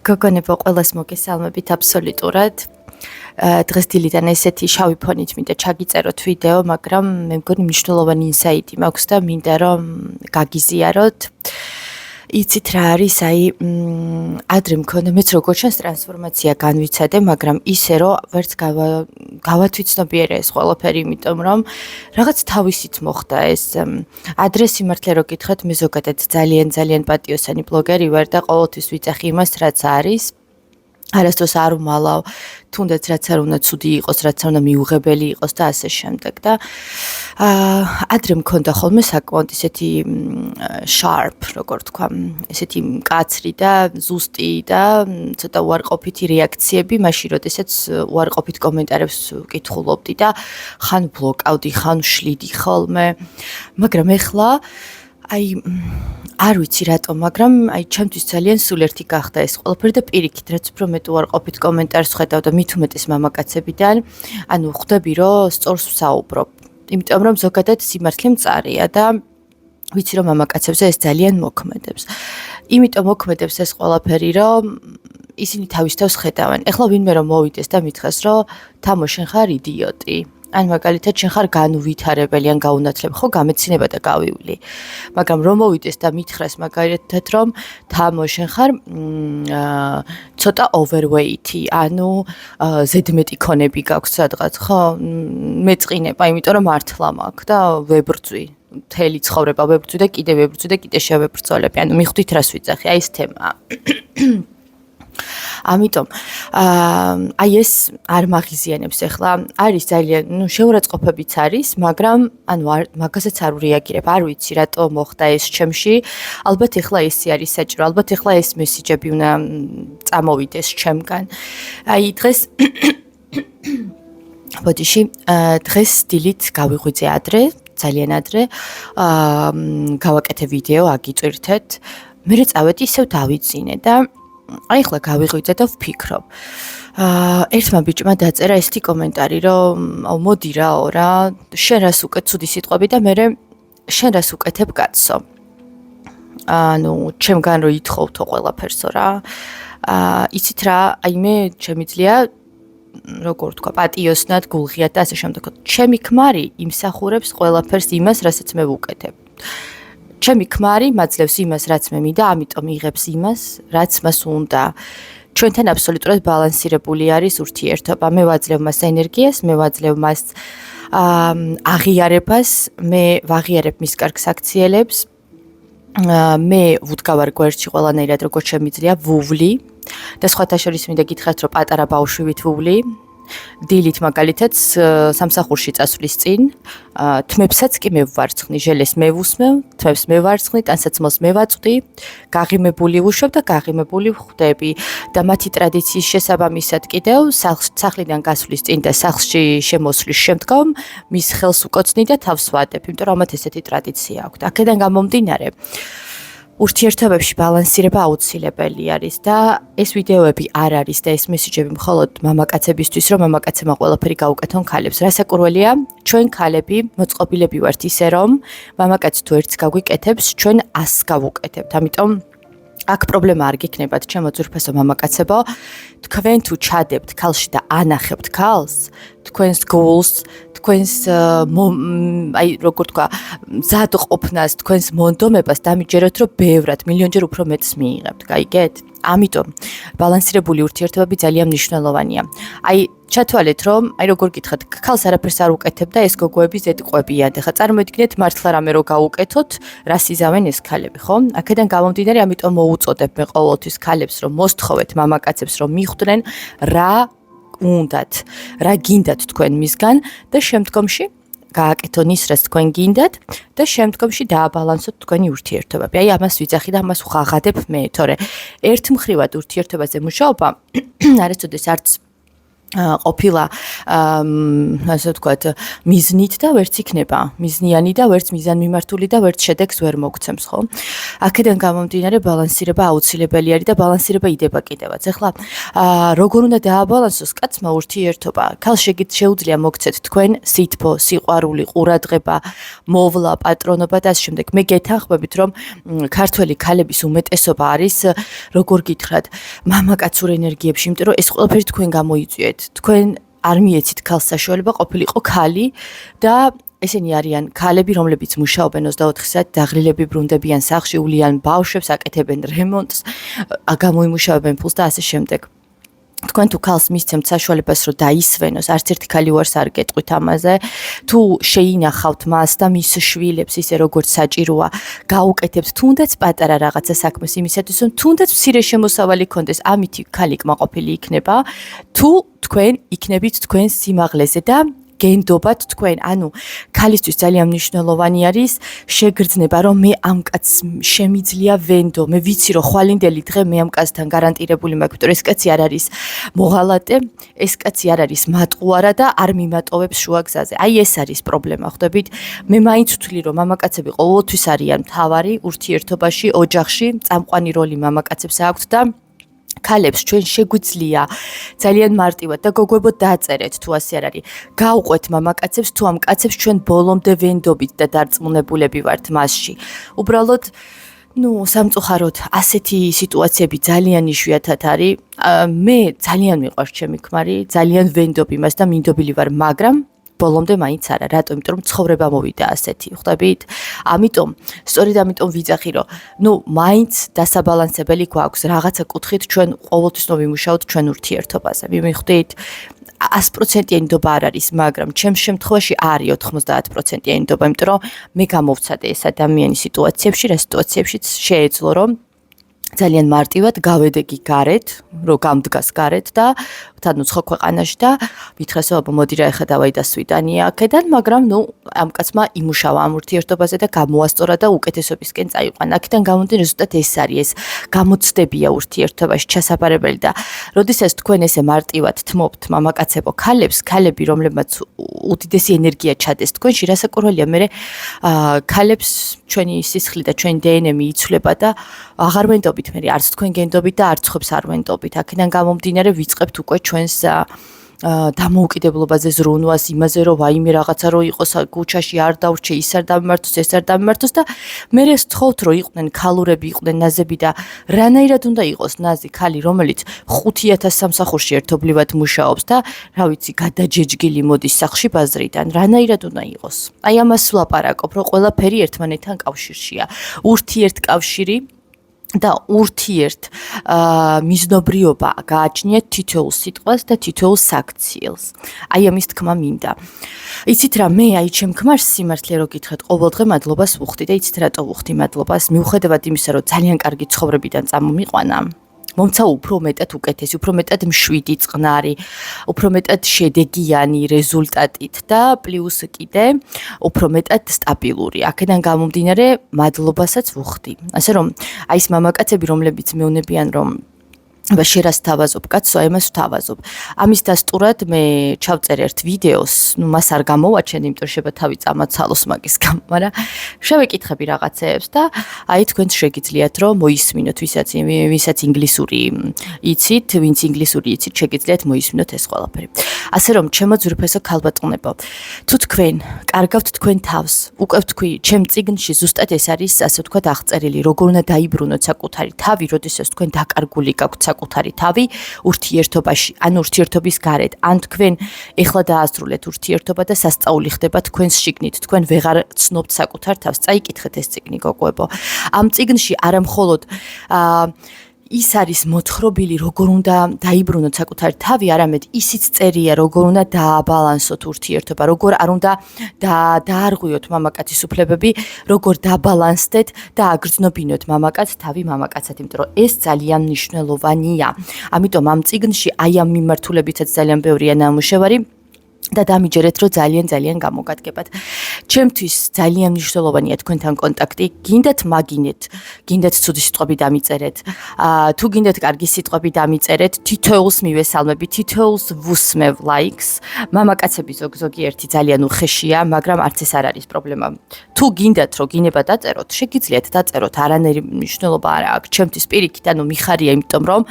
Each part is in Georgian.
გოგონებო, ყველას მოგესალმებით აბსოლუტურად. დღეს დილიდან ესეთი შავი ფონით მინდა ჩაგიწეროთ ვიდეო, მაგრამ მე მგონი მნიშვნელოვანი ინსაიტი მაქვს და მინდა რომ გაგიზიაროთ. იცით რა არის, ადრე მქონდა მეც როგორც ჩანს ტრანსფორმაცია განვიცადე, მაგრამ ისე რომ ვერც გავათვიცნობიერე ეს ყველაფერი, იმიტომ რომ რაღაც თავისით მოხდა ეს. ადრე სიმართლე რო გითხრათ, მე ზოგადად ძალიან პატიოსანი ბლოგერი ვარ და ყოველთვის ვიძახი იმას, რაც არის. არასდროს არ ვმალავ, თუნდაც რაც არ უნდა ცუდი იყოს, რაც არ უნდა მიუღებელი იყოს და ასე შემდეგ და ადრე მქონდა ხოლმე საკმაოდ ისეთი sharp, როგორ თქვა, ესეთი მკაცრი და ზუსტი და ცოტა უარყოფითი რეაქციები, მაშინ როდესაც უარყოფით კომენტარებს ვკითხულობდი და ხან ბლოკავდი, ხან ვშლიდი ხოლმე, მაგრამ ეხლა არ ვიცი რატომ, მაგრამ ჩემთვის ძალიან სულერთი გახდა ეს ყველაფერი და პირიქით, რაც უფრო მეტ უარყოფით კომენტარს ხედავ და მით უმეტეს მამაკაცებიდან, ანუ ხვდები, რომ სწორს ვსაუბრობ. იმიტომ რომ ზოგადად სიმართლე მწარია და ვიცი რომ მამაკაცებზე ეს ძალიან მოქმედებს. იმიტომ მოქმედებს ეს ყველაფერი, რომ ისინი თავის თავს ხედავენ. ეხლა ვინმე რომ მოვიდეს და მითხრას, რომ თამო შენ ხარ იდიოტი. ან მაგალითად შენ ხარ განუვითარებელი ან გაუნათლებელი, ხო გამეცინება და გავივლი. მაგრამ რომ მოვიდეს და მითხრას მაგალითად რომ თამო შენ ხარ ცოტა overweight-ი, ანუ ზედმეტი ქონები გაქვს სადღაც, ხო? მეწყინება, იმიტომ რომ მართლა მაქვს და ვებრძვი. მთელი ცხოვრება ვებრძვი და კიდე ვებრძვი და კიდე შევებრძოლები. ანუ მიხვდით რას ვიძახი, ეს თემაა. ამიტომ ეს არ მაღიზიანებს ახლა არის ძალიან შეურაცხყოფებიც არის, მაგრამ მაგასაც არ ვრეაგირებ, არ ვიცი რატო მოხდა ეს ჩემში. ალბათ ახლა ესე არის საჭირო, ალბათ ახლა ეს მესიჯები უნდა წამოვიდეს ჩემგან. დღეს ბოდიში, დღეს დილით გავიღვიძე ადრე, ძალიან ადრე, გავაკეთე ვიდეო, აგიწვირთეთ. მე წავედი ისევ დავიწინე და ახლა გავიღვიძე და ვფიქრობ. ერთმა ბიჭმა დაწერა ესეთი კომენტარი, რომ მოდი რაო რა, შენ რას უკეთ ცუდი სიტყვები და მე შენ რას უკეთებ კაცო. ანუ ჩემგან რო ითხოვთო ყველაფერსო რა. იცით რა, მე შემიძლია როგორ თქვა, პატიოსნად, გულღიად და ასე შემდეგ. ჩემი ქმარი იმსახურებს ყველაფერს იმას, რასაც მე ვუკეთებ. ჩემი ქმარი მაძლევს იმას, რაც მე მინდა, ამიტომ იღებს იმას, რაც მას უნდა. ჩვენთან აბსოლუტურად ბალანსირებული არის ურთიერთობა. მე ვაძლევ მას ენერგიას, მე ვაძლევ მას აღიარებას, მე ვაღიარებ მის კარგ საქციელებს. მე ვუდგავარ გვერდში ყველანაირად როგორც შემიძლია, ვუვლი და სხვათა შორის მინდა გითხრათ, რომ პატარა ბავშვივით ვუვლი. დილით მაგალითად სამსახურში წასვლის წინ თმებსაც კი მე ვვარცხნი, ჟელეს მე ვუსმევ, თმებს მე ვარცხნი, ტანსაცმელს მე ვაწვდი, გაღიმებული ვუშვებ და გაღიმებული ვხვდები და მათი ტრადიციის შესაბამისად კიდევ სახლიდან გასვლის წინ და სახლში შემოსვლის შემდგომ მის ხელს უკოცნი და თავს ვადებ, იმიტომ რომ მათ ესეთი ტრადიცია აქვთ. აქედან გამომდინარე ურთიერთობებში ბალანსირება აუცილებელი არის და ეს ვიდეოები არ არის და ეს მესიჯები მხოლოდ მამაკაცებისთვის, რომ მამაკაცებმა ყველაფერი გაუკეთონ ქალებს. რასაკვირველია, ჩვენ ქალები მოწყობილები ვართ ისე, რომ მამაკაცი თუ ერთს გაგვიკეთებს, ჩვენ 100 გავუკეთებთ. ამიტომ აქ პრობლემა არ გიქნებათ, ჩემო ძვირფასო მამაკაცებო, თქვენ თუ ჩადებთ ქალში და ანახებთ ქალს, თქვენს გულს, თქვენს როგორ თქვა, მზადყოფნას, თქვენს მონდომებას დამიჯეროთ, რომ ბევრად, მილიონჯერ უფრო მეტს მიიღებთ, გაიგეთ? ამიტომ ბალანსირებული ურთიერთობები ძალიან მნიშვნელოვანია. ჩათვალეთ, რომ როგორ გითხრათ, ქალს არაფერს არ უკეთებ და ეს გოგოები ზედყვებიან. ხა წარმოიდგინეთ, მართლა რამე რო გაუკეთოთ, რას იზავენ ეს ქალები, ხო? აქედან გამომდინარე, ამიტომ მოუწოდებ მე ყოველთვის ქალებს, რომ მოსთხოვეთ მამაკაცებს, რომ მიხვდნენ რა უნდათ, რა გინდათ თქვენ მისგან და შემდგომში გააკეთონ ის, რაც თქვენ გინდათ და შემდგომში დააბალანსოთ თქვენი ურთიერთობები. ამას ვიძახი და ამას ვღაღადებ მე, თორე ერთ მხრივად ურთიერთობაზე მუშაობა არასოდეს არც ყოფილა ასე ვთქვათ მიზნით და ვერც იქნება მიზნიანი და ვერც მიზანმიმართული და ვერც შედეგს ვერ მოგცემს ხო? აქედან გამომდინარე ბალანსირება აუცილებელი არის და ბალანსირება იდება კიდევაც. ეხლა როგორ უნდა დააბალანსოს კაცმა ურთიერთობა? ქალს შეუძლია მოგცეთ თქვენ სითბო, სიყვარული, ყურადღება, მოვლა, პატრონობა და ასე შემდეგ. მე გეთანხმებით რომ ქართველი ქალების უმეტესობა არის როგორ გითხრათ მამაკაცურ ენერგიებში, იმიტომ რომ ეს ყველაფერი თქვენ გამოიწვიეთ. თქვენ არ მიეცით ქალს საშუალება ყოფილიყო ქალი და ესენი არიან ქალები, რომლებიც მუშაობენ 24 საათი, დაღრილები ბრუნდებიან სახლში, ულიან ბავშვებს, აკეთებენ რემონტს, გამოიმუშავებენ ფულს და ასე შემდეგ. თქვენ თუ ქალს მისცემთ საშუალებას რომ დაისვენოს, არც ერთი ქალი უარს არ გეტყვით ამაზე, თუ შეინახავთ მას და მის შვილებს ისე როგორც საჭიროა, გაუკეთებთ თუნდაც პატარა რაღაცა საქმეს იმისათვის, რომ თუნდაც მცირე შემოსავალი ქონდეს, ამით ქალი კმაყოფილი იქნება, თუ თქვენ იქნებით თქვენ სიმაღლეზე და გენდობათ თქვენ, ანუ ქალისთვის ძალიან მნიშვნელოვანი არის შეგრძნება, რომ მე ამ კაცს შემიძლია ვენდო, მე ვიცი რომ ხვალინდელი დღე მე ამ კაცთან გარანტირებული მაქვს, რომ ეს კაცი არ არის მოღალატე, ეს კაცი არ არის მატყუარა და არ მიმატოვებს შუა გზაზე. აი ეს არის პრობლემა, ხვდებით? მე მაინც ვთვლი რომ მამაკაცები ყოველთვის არიან მთავარი ურთიერთობაში, ოჯახში, წამყვანი როლი მამაკაცებს აქვთ და ქალებს ჩვენ შეგვიძლია ძალიან მარტივად და გოგოებო დაწერეთ თუ ასე არ არის. გავყვეთ მამაკაცებს თუ ამ კაცებს ჩვენ ბოლომდე ვენდობით და დარწმუნებულები ვართ მასში. უბრალოდ სამწუხაროდ ასეთი სიტუაციები ძალიან იშვიათად არის. მე ძალიან მიყვარს ჩემი ქმარი, ძალიან ვენდობ იმას და მინდობილი ვარ, მაგრამ ბოლომდე მაინც არა. რატომ? იმიტომ რომ ცხოვრება მოვიდა ასეთი, ხვდებით? ამიტომ, სწორედ ამიტომ ვიძახი, რომ მაინც დასაბალანსებელი გვაქვს. რაღაცა კუთხით ჩვენ ყოველთვის ვიმუშაოთ ჩვენ ურთიერთობაზე. მივხვდით? 100%-იანი ნდობა არ არის, მაგრამ ჩემს შემთხვევაში არის 90%-იანი ნდობა, იმიტომ რომ მე გამოვცადე ეს ადამიანი სიტუაციებში, რა სიტუაციებშიც შეეძლო, რომ ძალიან მარტივად გავედეგი გარეთ, რომ გამდგას გარეთ და თანუცხო ქვეყანაში და ვითხრას აბა მოდი რა ეხა დავაი და სვიტანია აქედან, მაგრამ ამ კაცმა იმუშავა ამ ურთიერთობაზე და გამოასწორა და უკეთესობისკენ წაიყვანა. აქედან გამომდინარე ზუსტად ეს არის, ეს გამოცდებია ურთიერთობაში ჩასაბარებელი და როდესაც თქვენ ესე მარტივად თმობთ მამაკაცებო ქალებს, ქალები რომლებმაც უდიდესი ენერგია ჩადეს თქვენში, რასაკურველია მე ქალებს ჩვენი სისხლი და ჩვენი დნმ იცვლება და აღარ ვენდობით მე არც თქვენ გენდობით და არც ხებს არ ვენდობით. აქედან გამომდინარე ვიწყებთ უკვე ჩვენს დამოუკიდებლობაზე ზრუნვას, იმაზე რომ ვაიმე რაღაცა რო იყოს გუჩაში არ დავრჩე, ის არ დამმართოს, ეს არ დამმართოს და მე ვთხოვთ რომ იყვნენ ქალურები, იყვნენ ნაზები და რანაირად უნდა იყოს ნაზი ქალი, რომელიც 5000 სამსახურში ერთობლივად მუშაობს და რა ვიცი, გადაჯეჯგილი მოდის სახლში ბაზრიდან, რანაირად უნდა იყოს. აი ამას ვლაპარაკობ, რომ ყველაფერი ერთმანეთთან კავშირშია. ურთიერთკავშირი და ურთიერთ მიზნობრიობა გააჩნიათ თითოეულ სიტყვას და თითოეულ საქციელს. აი ამის თქმა მინდა. იცით რა, მე აი ჩემ ქმარს სიმართლე რო გითხრათ, ყოველდღე მადლობას ვუხდი და იცით რატო ვუხდი მადლობას? მიუხედავად იმისა, რომ ძალიან კარგი ცხოვრებიდან წამომიყვანა, მომცა უფრო მეტად უკეთესი, უფრო მეტად მშვიდი, წყნარი, უფრო მეტად შედეგიანი რეზულტატით და პლუს კიდე უფრო მეტად სტაბილური. აქედან გამომდინარე მადლობასაც ვუხდი. ასე რომ აი ეს მამაკაცები, რომლებიც მეუნებიან რომ შერას თავაზობ კაცო, ამას ვთავაზობ. ამის დასტურად მე ჩავწერე ერთ ვიდეოს, მას არ გამოვაჩენ, იმიტომ შეიძლება თავი წამაცალოს მაგის გამო, მაგრამ შევეკითხები რაღაცეებს და აი თქვენც შეგიძლიათ რომ მოისმინოთ, ვისაც ინგლისური იცით, ვინც ინგლისური იცით, შეგიძლიათ მოისმინოთ ეს ყველაფერი. ასე რომ ჩემო ძვირფასო ქალბატონებო, თუ თქვენ კარგავთ თქვენ თავს, უკვე ვთქვი, ჩემ წიგნში ზუსტად ეს არის, ასე ვთქვათ, აღწერილი, როგორ უნდა დაიბრუნოთ საკუთარი თავი, როდესაც თქვენ დაკარგული გაქვთ საკუთარი თავი ურთიერთობაში, ან ურთიერთობის გარეთ, ან თქვენ ეხლა დაასრულეთ ურთიერთობა და სასწაული ხდება თქვენს შიგნით, თქვენ ვეღარ ცნობთ საკუთარ თავს. წაიკითხეთ ეს წიგნი გოგოებო. ამ წიგნში არა მხოლოდ ის არის მოთხრობილი, როგორ უნდა დაიბრუნოთ საკუთარი თავი, არამედ ისიც წერია, როგორ უნდა დააბალანსოთ ურთიერთობა, როგორ არ უნდა დაარღვიოთ მამაკაცის უფლებები, როგორ დაბალანსდეთ და აგრძნობინოთ მამაკაც თავი მამაკაცად, იმიტომ რომ ეს ძალიან მნიშვნელოვანია. ამიტომ ამ წიგნში აი ამ მიმართულებითაც ძალიან ბევრია ნამუშევარი და დამიჯერეთ, რომ ძალიან გამოგადგებათ. ჩემთვის ძალიან მნიშვნელოვანია თქვენთან კონტაქტი. გინდათ მაგინეთ, გინდათ ცუდი სიტყვები დამიწერეთ. თუ გინდათ კარგი სიტყვები დამიწერეთ, თითოეულს მივესალმები, თითოეულს ვუსმევ ლაიქს. მამაკაცები ზოგიერთი ძალიან უხეშია, მაგრამ არც ეს არ არის პრობლემა. თუ გინდათ რომ გინება დაწეროთ, შეგიძლიათ დაწეროთ, არანაირი მნიშვნელობა არ აქვს. ჩემთვის პირიქით, მიხარია, იმიტომ რომ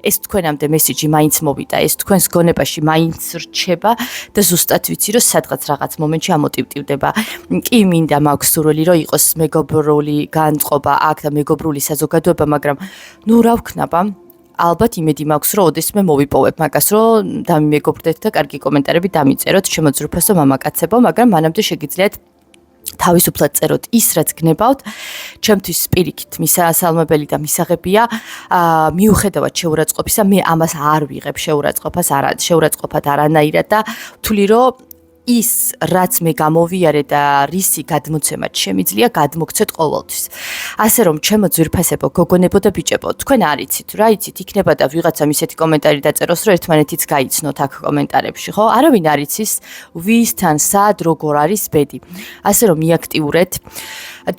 ეს თქვენამდე მესიჯი მაინც მოვიდა, ეს თქვენს გონებაში მაინც რჩება და ზუსტად ვიცი, რომ სადღაც რაღაც მომენტში ამოტივტივდება. კი მინდა მაქვს სურვილი, რომ იყოს მეგობრული განწყობა აქ და მეგობრული საზოგადოება, მაგრამ რა ვქნაბ? ალბათ იმედი მაქვს, რომ ოდესმე მოვიპოვებ მაგას, რომ დამიმეგობრდეთ და კარგი კომენტარები დამიწეროთ, შემოძრუფასო მამაკაცებო, მაგრამ მანამდე შეგიძლიათ თავისუფლად წეროთ ის, რაც გნებავთ. ჩემთვის პირიქით მისასალმებელი და მისაღებია. მიუხედავად შეურაცხყოფისა, მე ამას არ ვიღებ შეურაცხყოფად არანაირად და ვთვლი, რომ ის, რაც მე გამოვიარე და რისი გადმოცემაც შემიძლია, გადმოგცეთ ყოველთვის. ასე რომ, ჩემო ძვირფასებო, გოგონებო და ბიჭებო, თქვენ არ იცით, რა იცით, იქნება და ვიღაცამ ისეთი კომენტარი დაწეროს, რომ ერთმანეთიც გაიცნოთ აქ კომენტარებში, ხო? არავინ არ იცის, ვისთან, სად, როგორ არის ბედი. ასე რომ, მიაქტიურეთ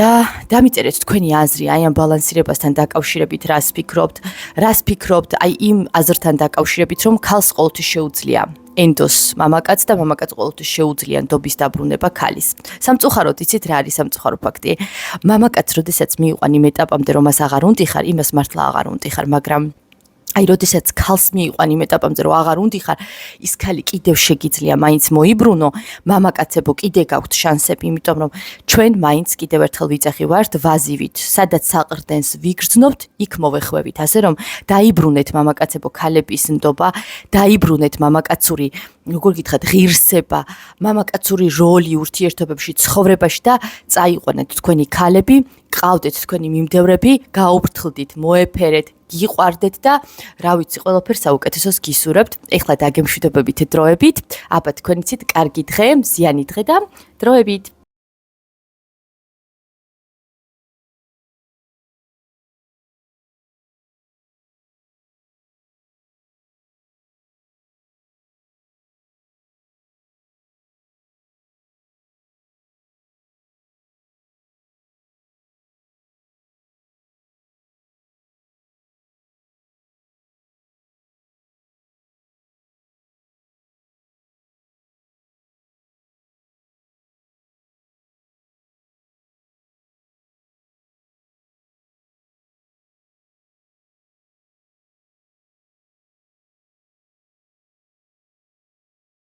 და დამიწერეთ თქვენი აზრი აი ამ ბალანსირებასთან დაკავშირებით, რას ფიქრობთ, აი იმ აზრთან დაკავშირებით, რომ ქალს ყოველთვის შეუძლია ენდოს მამაკაც და მამაკაც ყოველთვის შეუძლია ნდობის დაბრუნება ქალის. სამწუხაროდ იცით რა არის სამწუხარო ფაქტი? მამაკაც როდესაც მიიყვან იმ ეტაპამდე, რომ მას აღარ უნდიხარ, იმას მართლა აღარ უნდიხარ, მაგრამ აი როდესაც ქალს მიიყვან იმ ეტაპამდე, რომ აღარ უნდიხარ, ის ქალი კიდევ შეგიძლია მაინც მოიბრუნო, მამაკაცებო კიდე გაქვთ შანსები, იმიტომ რომ ჩვენ მაინც კიდევ ერთხელ ვიძახი ვართ ვაზივით, სადაც საყრდენს ვიგრძნობთ, იქ მოვეხვევით. ასე რომ დაიბრუნეთ მამაკაცებო ქალების ნდობა, დაიბრუნეთ მამაკაცური, როგორ გითხრათ, ღირსება, მამაკაცური როლი ურთიერთობებში, ცხოვრებაში და წაიყვანეთ თქვენი ქალები, ყავდეთ თქვენი მიმდევრები, გაუფრთხილდით, მოეფერეთ, გიყვარდეთ და რა ვიცი, ყველაფერს საუკეთესოს გისურვებთ. ეხლა დაგემშვიდობებით დროებით. აბა თქვენ იცით, კარგი დღე, მზიანი დღე და დროებით.